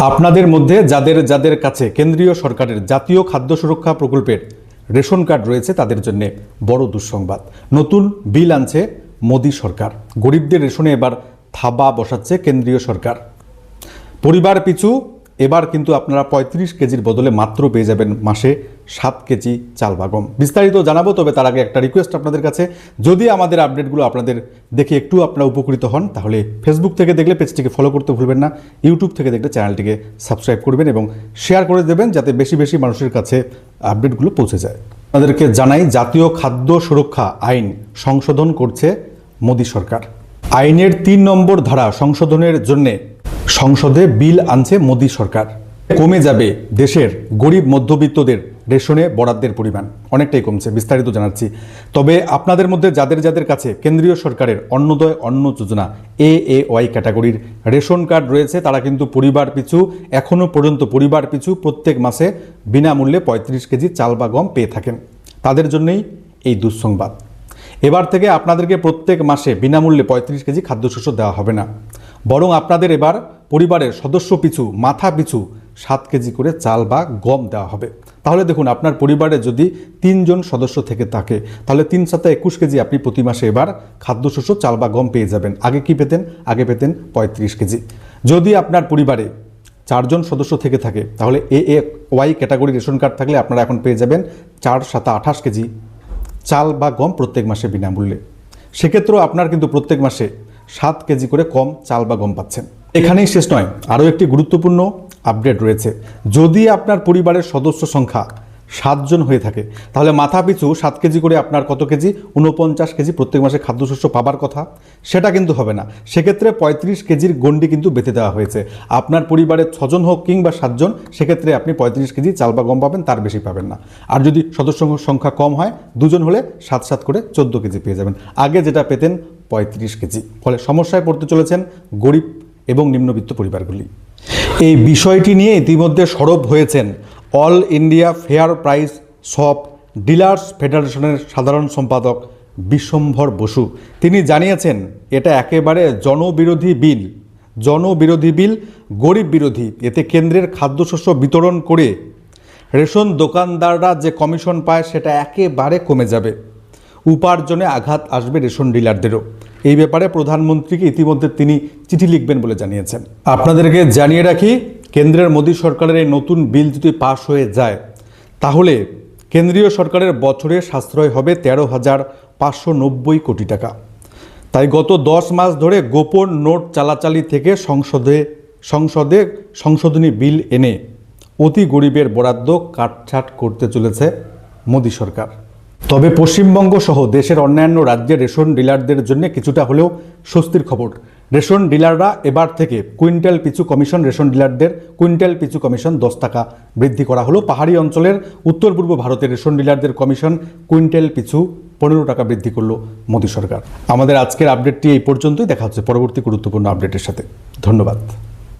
আপনাদের মধ্যে যাদের যাদের কাছে কেন্দ্রীয় সরকারের জাতীয় খাদ্য সুরক্ষা প্রকল্পের রেশন কার্ড রয়েছে তাদের জন্য বড় দুঃসংবাদ। নতুন বিল আনছে মোদী সরকার। গরিবদের রেশনে এবার থাবা বসাচ্ছে কেন্দ্রীয় সরকার। পরিবার পিছু এবার কিন্তু আপনারা ৩৫ কেজির বদলে মাত্র পেয়ে যাবেন মাসে 7 কেজি চাল বা গম। বিস্তারিত জানাবো, তবে তার আগে একটা রিকোয়েস্ট আপনাদের কাছে, যদি আমাদের আপডেটগুলো আপনাদের দেখে একটু আপনারা উপকৃত হন তাহলে ফেসবুক থেকে দেখলে পেজটিকে ফলো করতে ভুলবেন না, ইউটিউব থেকে দেখলে চ্যানেলটিকে সাবস্ক্রাইব করবেন এবং শেয়ার করে দেবেন যাতে বেশি বেশি মানুষের কাছে আপডেটগুলো পৌঁছে যায়। আপনাদেরকে জানাই, জাতীয় খাদ্য সুরক্ষা আইন সংশোধন করছে মোদী সরকার। আইনের ৩ নম্বর ধারা সংশোধনের জন্যে সংসদে বিল আনছে মোদী সরকার। কমে যাবে দেশের গরিব মধ্যবিত্তদের রেশনে বরাদ্দের পরিমাণ, অনেকটাই কমছে, বিস্তারিত জানাচ্ছি। তবে আপনাদের মধ্যে যাদের যাদের কাছে কেন্দ্রীয় সরকারের অন্নদয় অন্ন যোজনা AAY ক্যাটাগরির রেশন কার্ড রয়েছে তারা কিন্তু পরিবার পিছু এখনও পর্যন্ত প্রত্যেক মাসে বিনামূল্যে ৩৫ কেজি চাল বা গম পেয়ে থাকেন। তাদের জন্যই এই দুঃসংবাদ। এবার থেকে আপনাদেরকে প্রত্যেক মাসে বিনামূল্যে ৩৫ কেজি খাদ্যশস্য দেওয়া হবে না, বরং আপনাদের এবার পরিবারের সদস্য পিছু মাথা পিছু 7 কেজি করে চাল বা গম দেওয়া হবে। তাহলে দেখুন, আপনার পরিবারে যদি 3 জন সদস্য থেকে থাকে তাহলে 3 × 7 = 21 কেজি আপনি প্রতি মাসে এবার খাদ্যশস্য চাল বা গম পেয়ে যাবেন। আগে কি পেতেন? আগে পেতেন 35 কেজি। যদি আপনার পরিবারে 4 জন সদস্য থেকে থাকে তাহলে AAY ক্যাটাগরি রেশন কার্ড থাকলে আপনারা এখন পেয়ে যাবেন 4 × 7 = 28 কেজি চাল বা গম প্রত্যেক মাসে বিনামূল্যে। সেক্ষেত্রেও আপনার কিন্তু প্রত্যেক মাসে 7 কেজি করে কম চাল বা গম পাচ্ছেন। এখানেই শেষ নয়, আরও একটি গুরুত্বপূর্ণ আপডেট রয়েছে। যদি আপনার পরিবারের সদস্য সংখ্যা 7 জন হয়ে থাকে তাহলে মাথা পিছু 7 কেজি করে আপনার কত কেজি? 49 কেজি প্রত্যেক মাসে খাদ্যশস্য পাবার কথা, সেটা কিন্তু হবে না। সেক্ষেত্রে 35 কেজির গণ্ডি কিন্তু বেঁধে দেওয়া হয়েছে। আপনার পরিবারের 6 জন হোক কিংবা 7 জন, সেক্ষেত্রে আপনি 35 কেজি চাল বা গম পাবেন, তার বেশি পাবেন না। আর যদি সদস্য সংখ্যা কম হয়, 2 জন হলে 7 করে 14 কেজি পেয়ে যাবেন। আগে যেটা পেতেন 35 কেজি। ফলে সমস্যায় পড়তে চলেছেন গরিব এবং নিম্নবিত্ত পরিবারগুলি। এই বিষয়টি নিয়ে ইতিমধ্যে সরব হয়েছেন all India fair price shop dealers ফেডারেশনের সাধারণ সম্পাদক বিশ্বম্ভর বসু। তিনি জানিয়েছেন এটা একেবারে জনবিরোধী বিল, গরিব বিরোধী। এতে কেন্দ্রের খাদ্যশস্য বিতরণ করে রেশন দোকানদাররা যে কমিশন পায় সেটা একেবারে কমে যাবে। উপার্জনে আঘাত আসবে রেশন ডিলারদেরও। এই ব্যাপারে প্রধানমন্ত্রীকে ইতিমধ্যে তিনি চিঠি লিখবেন বলে জানিয়েছেন। আপনাদেরকে জানিয়ে রাখি, কেন্দ্রের মোদী সরকারের এই নতুন বিল যদি পাশ হয়ে যায় তাহলে কেন্দ্রীয় সরকারের বছরে সাশ্রয় হবে 13,590 কোটি টাকা। তাই গত 10 মাস ধরে গোপন নোট চালাচালি থেকে সংসদে সংশোধনী বিল এনে অতি গরিবের বরাদ্দ কাটছাট করতে চলেছে মোদী সরকার। তবে পশ্চিমবঙ্গ সহ দেশের অন্যান্য রাজ্যের রেশন ডিলারদের জন্য কিছুটা হলেও স্বস্তির খবর। রেশন ডিলাররা এবার থেকে কুইন্টাল পিছু কমিশন, রেশন ডিলারদের কুইন্টাল পিছু কমিশন 10 টাকা বৃদ্ধি করা হলো। পাহাড়ি অঞ্চলের উত্তর পূর্ব ভারতের রেশন ডিলারদের কমিশন কুইন্টাল পিছু 15 টাকা বৃদ্ধি করলো মোদী সরকার। আমাদের আজকের আপডেটটি এই পর্যন্তই। দেখা হচ্ছে পরবর্তী গুরুত্বপূর্ণ আপডেটের সাথে। ধন্যবাদ।